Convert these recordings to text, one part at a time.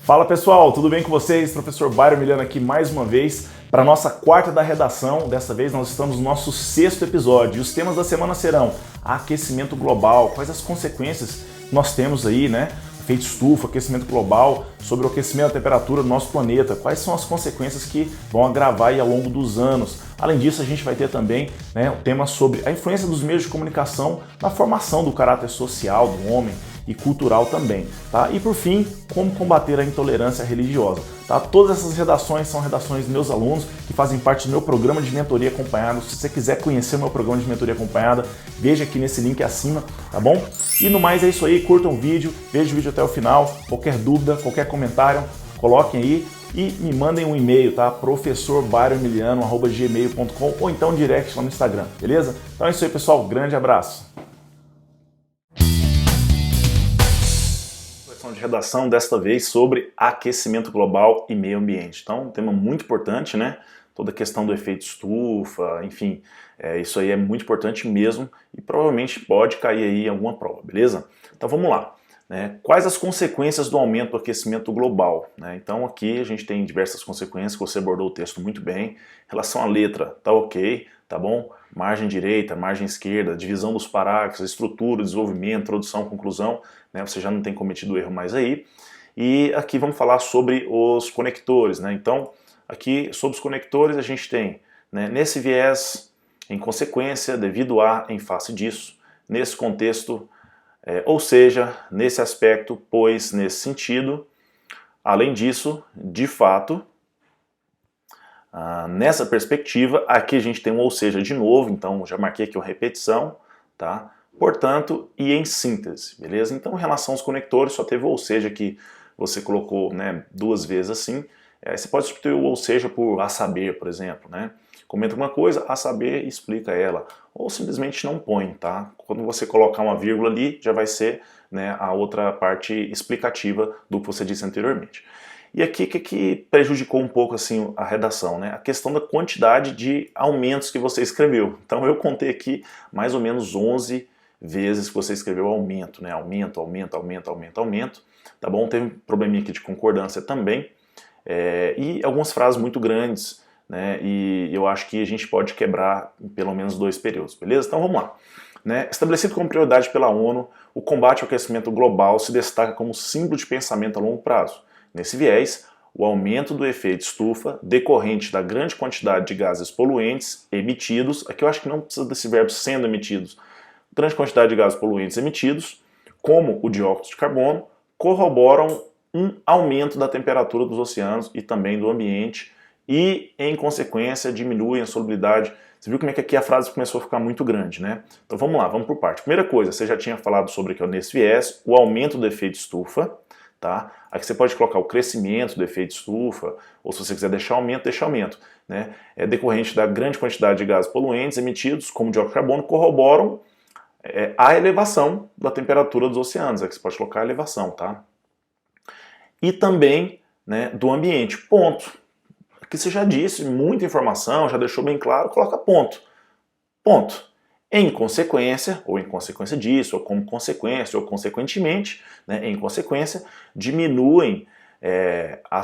Fala pessoal, tudo bem com vocês? Professor Byron Miliano aqui mais uma vez para a nossa quarta da redação. Dessa vez nós estamos no nosso sexto episódio e os temas da semana serão aquecimento global, quais as consequências nós temos aí, né? Efeito estufa, aquecimento global, sobre o aquecimento da temperatura do nosso planeta, quais são as consequências que vão agravar aí ao longo dos anos. Além disso, a gente vai ter também o tema sobre a influência dos meios de comunicação na formação do caráter social do homem e cultural também, tá? E por fim, como combater a intolerância religiosa, tá? Todas essas redações são redações dos meus alunos que fazem parte do meu programa de mentoria acompanhada. Se você quiser conhecer o meu programa de mentoria acompanhada, veja aqui nesse link acima, tá bom? E no mais é isso aí, curtam o vídeo, vejam o vídeo até o final, qualquer dúvida, qualquer comentário, coloquem aí e me mandem um e-mail, tá? professorbyronmiliano@gmail.com ou então direct lá no Instagram, beleza? Então é isso aí, pessoal, grande abraço! De redação desta vez sobre aquecimento global e meio ambiente. Então, um tema muito importante, né? Toda a questão do efeito estufa, enfim, isso aí é muito importante mesmo e provavelmente pode cair aí em alguma prova, beleza? Então vamos lá, né? Quais as consequências do aumento do aquecimento global, né? Então aqui a gente tem diversas consequências, você abordou o texto muito bem. Em relação à letra, tá ok, tá bom? Margem direita, margem esquerda, divisão dos parágrafos, estrutura, desenvolvimento, introdução, conclusão, né? Você já não tem cometido erro mais aí. E aqui vamos falar sobre os conectores, né? Então, aqui sobre os conectores a gente tem, né, nesse viés, em consequência, devido a, em face disso, nesse contexto, ou seja, nesse aspecto, pois, nesse sentido. Além disso, de fato, nessa perspectiva, aqui a gente tem um ou seja de novo, então já marquei aqui uma repetição, tá? Portanto, e em síntese, beleza? Então, em relação aos conectores, só teve o ou seja que você colocou, né, duas vezes assim. Você pode substituir o ou seja por a saber, por exemplo, né? Comenta alguma coisa, a saber, explica ela. Ou simplesmente não põe, tá? Quando você colocar uma vírgula ali, já vai ser, né, a outra parte explicativa do que você disse anteriormente. E aqui, o que prejudicou um pouco assim a redação, né? A questão da quantidade de aumentos que você escreveu. Então eu contei aqui mais ou menos 11 vezes que você escreveu aumento, né? Aumento, aumento, aumento, aumento, aumento. Tá bom? Teve um probleminha aqui de concordância também. E algumas frases muito grandes, né? E eu acho que a gente pode quebrar em pelo menos 2 períodos, beleza? Então vamos lá. Né? Estabelecido como prioridade pela ONU, o combate ao aquecimento global se destaca como símbolo de pensamento a longo prazo. Nesse viés, o aumento do efeito estufa, decorrente da grande quantidade de gases poluentes emitidos, aqui eu acho que não precisa desse verbo sendo emitidos, grande quantidade de gases poluentes emitidos, como o dióxido de carbono, corroboram um aumento da temperatura dos oceanos e também do ambiente e, em consequência, diminuem a solubilidade. Você viu como é que aqui a frase começou a ficar muito grande, né? Então vamos lá, vamos por parte. Primeira coisa, você já tinha falado sobre aqui nesse viés, o aumento do efeito estufa, tá? Aqui você pode colocar o crescimento do efeito estufa, ou se você quiser deixar aumento, né? Decorrente da grande quantidade de gases poluentes emitidos, como o dióxido de carbono, corroboram a elevação da temperatura dos oceanos. Aqui você pode colocar a elevação, tá? E também, né, do ambiente. Ponto. Aqui você já disse muita informação, já deixou bem claro, coloca ponto. Ponto. Em consequência, ou em consequência disso, ou como consequência, ou consequentemente, né, em consequência, diminuem a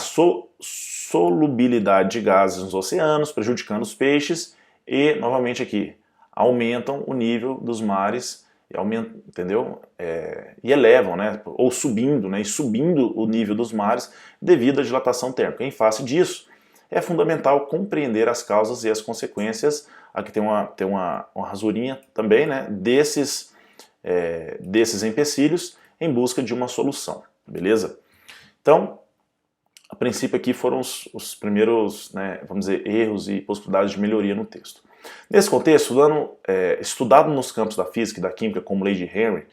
solubilidade de gases nos oceanos, prejudicando os peixes e, novamente aqui, aumentam o nível dos mares, entendeu? E elevam, né, ou subindo, né, e subindo o nível dos mares devido à dilatação térmica. Em face disso, é fundamental compreender as causas e as consequências. Aqui tem uma rasurinha também, né, desses empecilhos em busca de uma solução, beleza? Então, a princípio aqui foram os primeiros, né, vamos dizer, erros e possibilidades de melhoria no texto. Nesse contexto, estudado nos campos da física e da química como lei de Henry,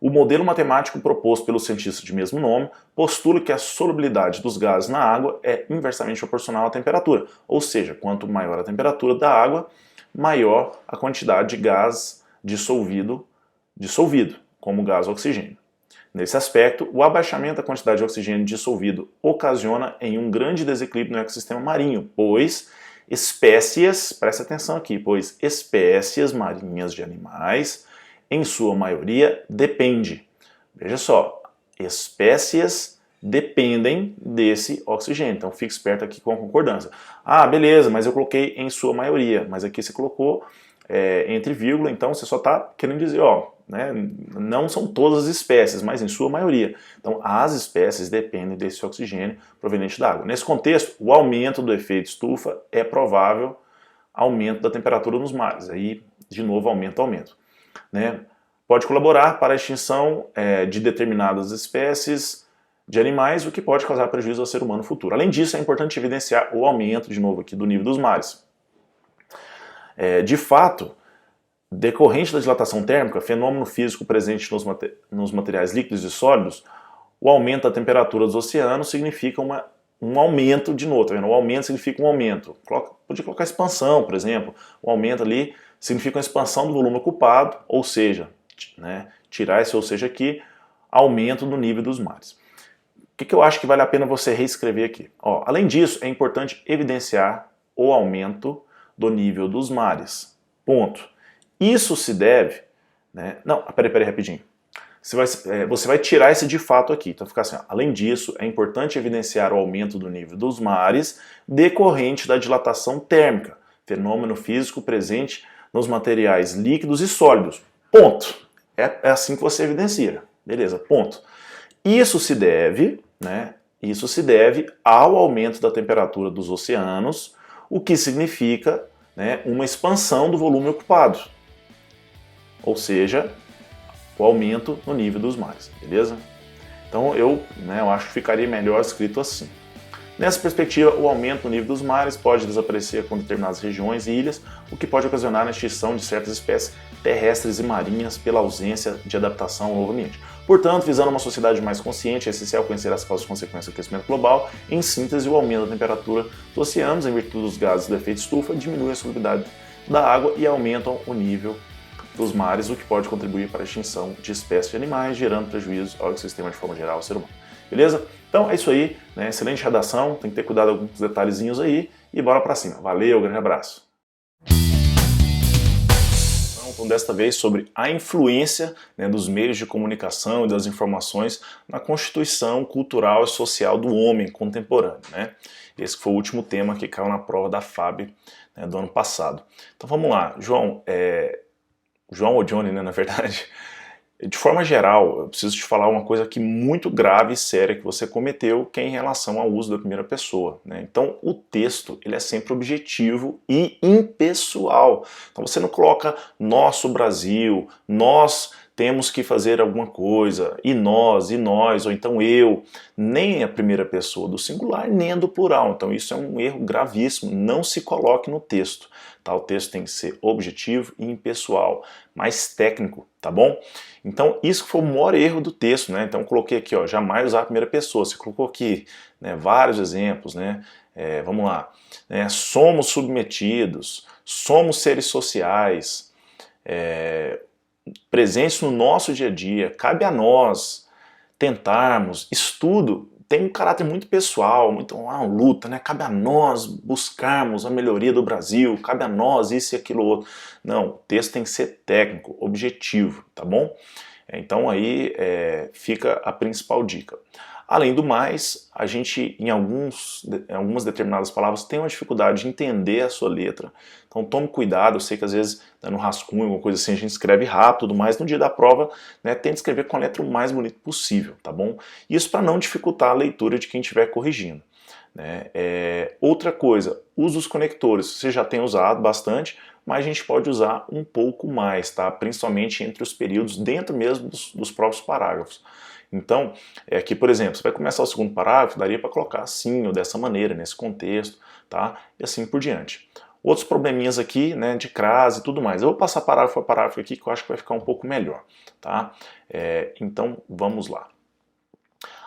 o modelo matemático proposto pelo cientista de mesmo nome postula que a solubilidade dos gases na água é inversamente proporcional à temperatura, ou seja, quanto maior a temperatura da água, maior a quantidade de gás dissolvido, como o gás oxigênio. Nesse aspecto, o abaixamento da quantidade de oxigênio dissolvido ocasiona em um grande desequilíbrio no ecossistema marinho, pois espécies, presta atenção aqui, pois espécies marinhas de animais, em sua maioria, depende. Veja só, espécies dependem desse oxigênio. Então fique esperto aqui com a concordância. Ah, beleza, mas eu coloquei em sua maioria, mas aqui você colocou entre vírgula, então você só está querendo dizer, ó, né, não são todas as espécies, mas em sua maioria. Então as espécies dependem desse oxigênio proveniente da água. Nesse contexto, o aumento do efeito estufa é provável aumento da temperatura nos mares. Aí, de novo, aumento. Né? Pode colaborar para a extinção de determinadas espécies de animais, o que pode causar prejuízo ao ser humano futuro. Além disso, é importante evidenciar o aumento, de novo aqui, do nível dos mares. De fato, decorrente da dilatação térmica, fenômeno físico presente nos materiais líquidos e sólidos, o aumento da temperatura dos oceanos significa um aumento de novo, tá vendo? O aumento significa um aumento. Podia colocar expansão, por exemplo. O aumento ali significa uma expansão do volume ocupado, ou seja, né, tirar esse ou seja aqui, aumento do nível dos mares. O que eu acho que vale a pena você reescrever aqui? Ó, além disso, é importante evidenciar o aumento do nível dos mares. Ponto. Isso se deve... né? Não, peraí, rapidinho. Você vai tirar esse de fato aqui. Então fica assim, ó, além disso, é importante evidenciar o aumento do nível dos mares decorrente da dilatação térmica, fenômeno físico presente nos materiais líquidos e sólidos. Ponto. É assim que você evidencia. Beleza, ponto. Isso se deve, né, ao aumento da temperatura dos oceanos, o que significa, né, uma expansão do volume ocupado. Ou seja, o aumento no nível dos mares, beleza? Então eu acho que ficaria melhor escrito assim. Nessa perspectiva, o aumento no nível dos mares pode desaparecer com determinadas regiões e ilhas, o que pode ocasionar a extinção de certas espécies terrestres e marinhas pela ausência de adaptação ao novo ambiente. Portanto, visando uma sociedade mais consciente, é essencial conhecer as causas e consequências do aquecimento global. Em síntese, o aumento da temperatura dos oceanos, em virtude dos gases do efeito estufa, diminui a solubilidade da água e aumentam o nível dos mares, o que pode contribuir para a extinção de espécies de animais, gerando prejuízos ao ecossistema de forma geral ao ser humano. Beleza? Então é isso aí, né? Excelente redação, tem que ter cuidado com alguns detalhezinhos aí e bora pra cima. Valeu, grande abraço. Então desta vez sobre a influência, né, dos meios de comunicação e das informações na constituição cultural e social do homem contemporâneo, né? Esse foi o último tema que caiu na prova da FAB, né, do ano passado. Então vamos lá, João ou Johnny, né, na verdade. De forma geral, eu preciso te falar uma coisa aqui muito grave e séria que você cometeu, que é em relação ao uso da primeira pessoa, né? Então, o texto ele é sempre objetivo e impessoal. Então, você não coloca nosso Brasil, nós temos que fazer alguma coisa, e nós, ou então eu, nem a primeira pessoa do singular, nem a do plural. Então, isso é um erro gravíssimo, não se coloque no texto. Tá? O texto tem que ser objetivo e impessoal, mais técnico, tá bom? Então, isso foi o maior erro do texto, né? Então, coloquei aqui, ó, jamais usar a primeira pessoa. Você colocou aqui, né, vários exemplos, né? Vamos lá. Somos submetidos, somos seres sociais, presentes no nosso dia a dia, cabe a nós tentarmos, estudo tem um caráter muito pessoal, muito luta, né? Cabe a nós buscarmos a melhoria do Brasil, cabe a nós isso e aquilo outro. Não, o texto tem que ser técnico, objetivo, tá bom? Então aí fica a principal dica. Além do mais, a gente, em algumas determinadas palavras, tem uma dificuldade de entender a sua letra. Então tome cuidado, eu sei que às vezes no rascunho, alguma coisa assim, a gente escreve rápido, mas no dia da prova, né, tente escrever com a letra o mais bonita possível, tá bom? Isso para não dificultar a leitura de quem estiver corrigindo. Né? Outra coisa, use os conectores. Você já tem usado bastante, mas a gente pode usar um pouco mais, tá? Principalmente entre os períodos, dentro mesmo dos próprios parágrafos. Então, aqui, por exemplo, você vai começar o segundo parágrafo, daria para colocar assim, ou dessa maneira, nesse contexto, tá? E assim por diante. Outros probleminhas aqui, né, de crase e tudo mais. Eu vou passar parágrafo a parágrafo aqui, que eu acho que vai ficar um pouco melhor, tá? Então, vamos lá.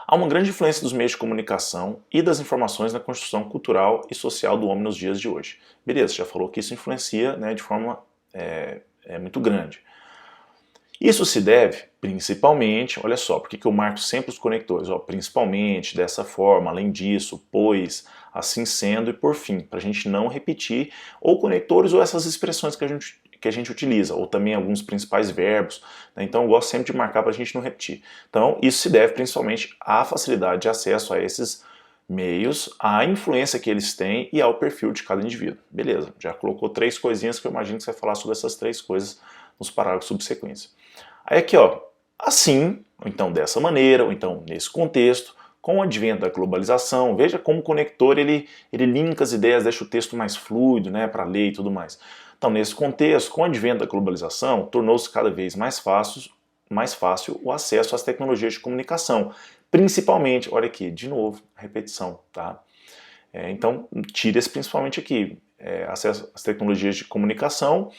Há uma grande influência dos meios de comunicação e das informações na construção cultural e social do homem nos dias de hoje. Beleza, já falou que isso influencia, né, de forma muito grande. Isso se deve, principalmente, olha só, por que eu marco sempre os conectores? Ó, principalmente, dessa forma, além disso, pois, assim sendo e por fim, para a gente não repetir, ou conectores ou essas expressões que que a gente utiliza, ou também alguns principais verbos, né? Então eu gosto sempre de marcar para a gente não repetir. Então isso se deve principalmente à facilidade de acesso a esses meios, à influência que eles têm e ao perfil de cada indivíduo. Beleza, já colocou 3 coisinhas que eu imagino que você vai falar sobre essas 3 coisas nos parágrafos subsequentes. Aí aqui, ó, assim, ou então dessa maneira, ou então nesse contexto, com o advento da globalização, veja como o conector ele linka as ideias, deixa o texto mais fluido, né, para ler e tudo mais. Então, nesse contexto, com o advento da globalização, tornou-se cada vez mais fácil o acesso às tecnologias de comunicação. Principalmente, olha aqui, de novo, repetição, tá? Então, tira esse principalmente aqui, acesso às tecnologias de comunicação,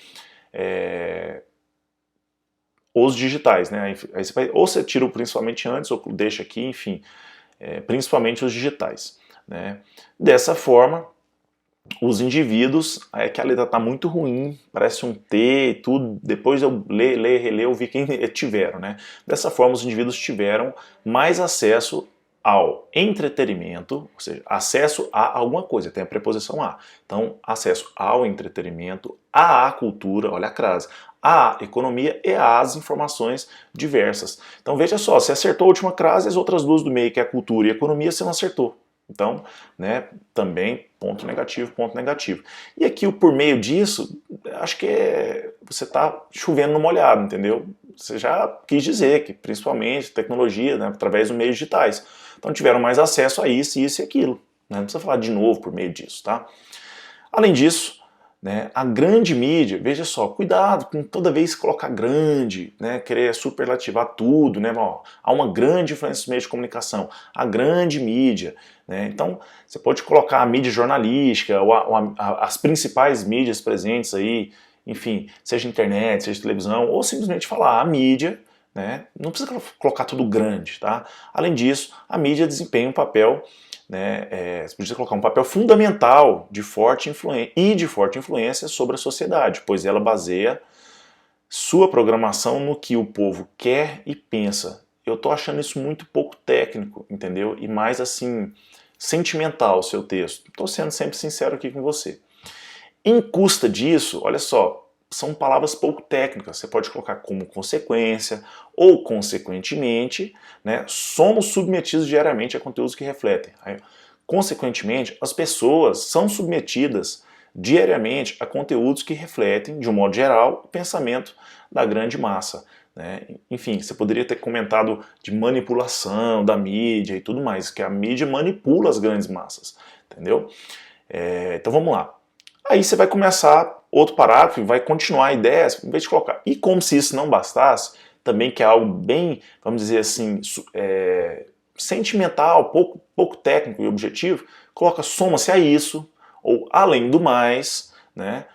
os digitais, né? Aí você ou você tira o principalmente antes, ou deixa aqui, enfim, principalmente os digitais, né? Dessa forma, os indivíduos, é que a letra está muito ruim, parece um T e tudo, depois eu reler, eu vi quem tiveram, né? Dessa forma, os indivíduos tiveram mais acesso ao entretenimento, ou seja, acesso a alguma coisa, tem a preposição a. Então, acesso ao entretenimento, à cultura, olha a crase, à economia e às informações diversas. Então veja só, você acertou a última crase, as outras duas do meio, que é a cultura e a economia, você não acertou. Então, né, também ponto negativo, ponto negativo. E aqui, por meio disso, acho que você está chovendo no molhado, entendeu? Você já quis dizer que, principalmente, tecnologia, né, através dos meios digitais. Então, tiveram mais acesso a isso e aquilo. Né? Não precisa falar de novo por meio disso, tá? Além disso, né, a grande mídia, veja só, cuidado com toda vez que colocar grande, né, querer superlativar tudo, né, ó, há uma grande influência nos meios de comunicação, a grande mídia, né, então você pode colocar a mídia jornalística, ou as principais mídias presentes aí, enfim, seja internet, seja televisão, ou simplesmente falar a mídia, né, não precisa colocar tudo grande, tá? Além disso, a mídia desempenha um papel, né, você podia colocar um papel fundamental de forte influência sobre a sociedade, pois ela baseia sua programação no que o povo quer e pensa. Eu tô achando isso muito pouco técnico, entendeu? E mais assim, sentimental o seu texto. Estou sendo sempre sincero aqui com você. Em custa disso, olha só, são palavras pouco técnicas, você pode colocar como consequência ou consequentemente, né, somos submetidos diariamente a conteúdos que refletem. Aí, consequentemente, as pessoas são submetidas diariamente a conteúdos que refletem, de um modo geral, o pensamento da grande massa. Né? Enfim, você poderia ter comentado de manipulação da mídia e tudo mais, que a mídia manipula as grandes massas, entendeu? Então vamos lá. Aí você vai começar outro parágrafo e vai continuar a ideia, em vez de colocar. E como se isso não bastasse, também que é algo bem, vamos dizer assim, sentimental, pouco técnico e objetivo, coloca soma-se a isso, ou além do mais, né?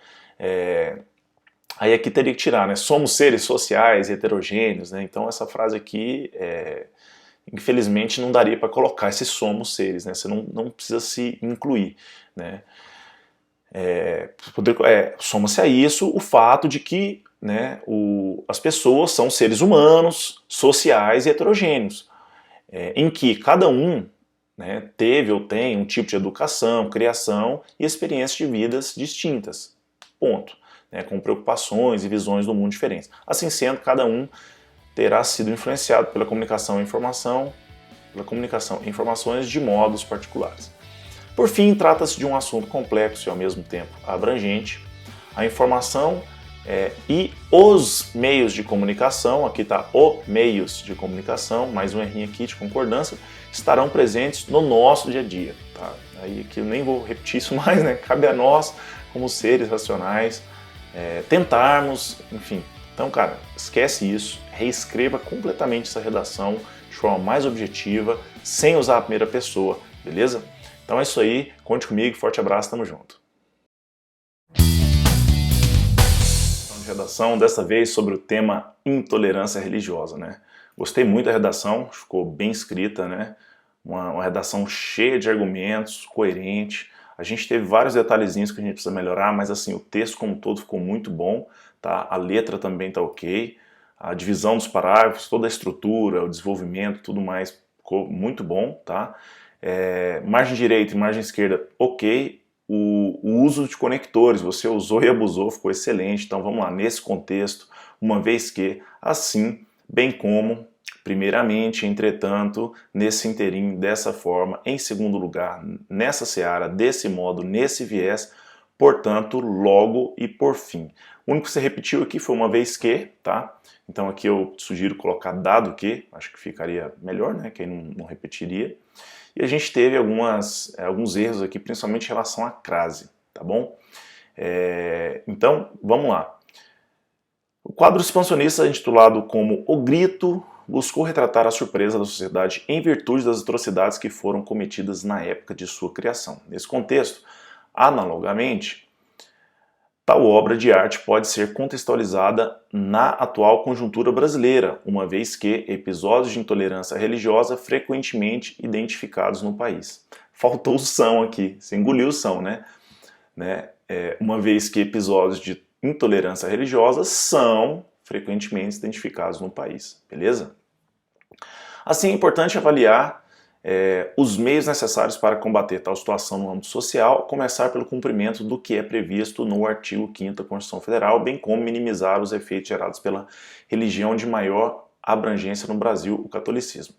Aí aqui teria que tirar, né? Somos seres sociais, heterogêneos, né? Então essa frase aqui, infelizmente, não daria para colocar esses somos seres, né? Você não precisa se incluir, né? Soma-se a isso o fato de que, né, as pessoas são seres humanos, sociais e heterogêneos, em que cada um, né, teve ou tem um tipo de educação, criação e experiências de vidas distintas. Ponto. Né, com preocupações e visões do mundo diferentes. Assim sendo, cada um terá sido influenciado pela comunicação e informações de modos particulares. Por fim, trata-se de um assunto complexo e ao mesmo tempo abrangente. A informação e os meios de comunicação, aqui está o meios de comunicação, mais um errinho aqui de concordância, estarão presentes no nosso dia a dia. Tá? Aí aqui eu nem vou repetir isso mais, né? Cabe a nós, como seres racionais, tentarmos, enfim. Então, cara, esquece isso, reescreva completamente essa redação de forma mais objetiva, sem usar a primeira pessoa, beleza? Então é isso aí, conte comigo, forte abraço, tamo junto. Então, de redação, dessa vez sobre o tema intolerância religiosa, né? Gostei muito da redação, ficou bem escrita, né? Uma redação cheia de argumentos, coerente. A gente teve vários detalhezinhos que a gente precisa melhorar, mas assim, o texto como um todo ficou muito bom, tá? A letra também tá ok, a divisão dos parágrafos, toda a estrutura, o desenvolvimento, tudo mais ficou muito bom, tá? Margem direita e margem esquerda, ok. o uso de conectores, você usou e abusou, ficou excelente. Então vamos lá, nesse contexto, uma vez que, assim, bem como, primeiramente, entretanto, nesse inteirinho, dessa forma, em segundo lugar, nessa seara, desse modo, nesse viés, portanto, logo e por fim. O único que você repetiu aqui foi uma vez que, tá? Então aqui eu sugiro colocar dado que, acho que ficaria melhor, né? Que aí não repetiria. E a gente teve alguns erros aqui, principalmente em relação à crase, tá bom? Então, vamos lá. O quadro expansionista, intitulado como O Grito, buscou retratar a surpresa da sociedade em virtude das atrocidades que foram cometidas na época de sua criação. Nesse contexto, analogamente, tal obra de arte pode ser contextualizada na atual conjuntura brasileira, uma vez que episódios de intolerância religiosa frequentemente identificados no país. Faltou o são aqui, você engoliu o são, né? Uma vez que episódios de intolerância religiosa são frequentemente identificados no país, beleza? Assim, é importante avaliar os meios necessários para combater tal situação no âmbito social, começar pelo cumprimento do que é previsto no artigo 5º da Constituição Federal, bem como minimizar os efeitos gerados pela religião de maior abrangência no Brasil, o catolicismo.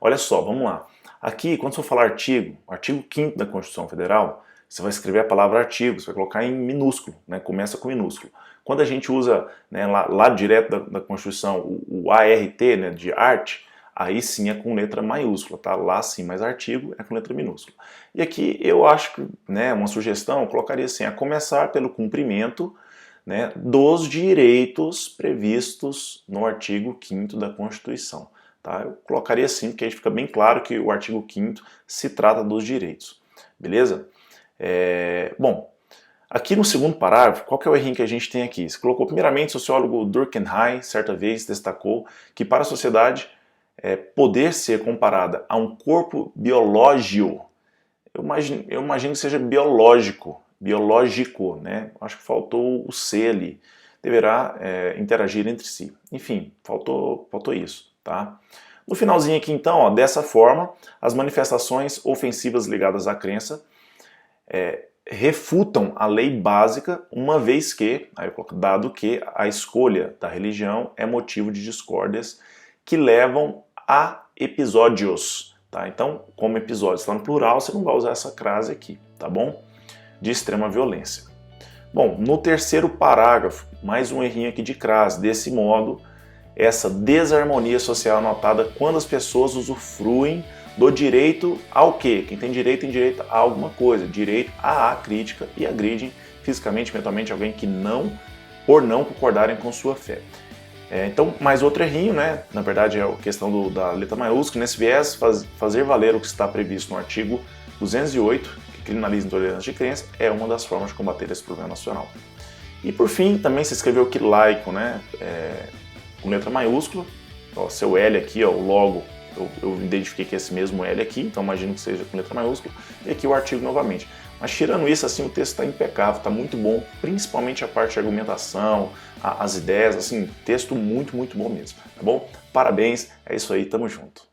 Olha só, vamos lá. Aqui, quando você for falar artigo 5º da Constituição Federal, você vai escrever a palavra artigo, você vai colocar em minúsculo, né? Começa com minúsculo. Quando a gente usa, né, lá direto da Constituição o ART, né, de arte, aí sim é com letra maiúscula, tá? Lá sim, mas artigo é com letra minúscula. E aqui eu acho que, né, uma sugestão, eu colocaria assim, a começar pelo cumprimento, né, dos direitos previstos no artigo 5º da Constituição. Tá? Eu colocaria assim, porque aí fica bem claro que o artigo 5º se trata dos direitos. Beleza? Bom, aqui no segundo parágrafo, qual que é o errinho que a gente tem aqui? Você colocou, primeiramente, o sociólogo Durkheim, certa vez, destacou que para a sociedade poder ser comparada a um corpo biológico, eu imagino que seja biológico, né? Acho que faltou o C ali, deverá interagir entre si. Enfim, faltou isso, tá? No finalzinho aqui então, ó, dessa forma, as manifestações ofensivas ligadas à crença refutam a lei básica, uma vez que, dado que a escolha da religião é motivo de discórdias que levam a episódios, tá? Então, como episódios está no plural, você não vai usar essa crase aqui, tá bom? De extrema violência. Bom, no terceiro parágrafo, mais um errinho aqui de crase. Desse modo, essa desarmonia social notada quando as pessoas usufruem do direito ao quê? Quem tem direito a alguma coisa, direito à crítica e agridem fisicamente, mentalmente alguém que por não concordarem com sua fé. Então, mais outro errinho, né? Na verdade é a questão da letra maiúscula, nesse viés, fazer valer o que está previsto no artigo 208, que criminaliza intolerância de crença, é uma das formas de combater esse problema nacional. E por fim, também se escreveu aqui laico, né? Com letra maiúscula, ó, seu L aqui, ó, o logo, eu identifiquei que é esse mesmo L aqui, então imagino que seja com letra maiúscula, e aqui o artigo novamente. Mas tirando isso, assim, o texto está impecável, está muito bom, principalmente a parte de argumentação, as ideias, assim, texto muito, muito bom mesmo, tá bom? Parabéns, é isso aí, tamo junto.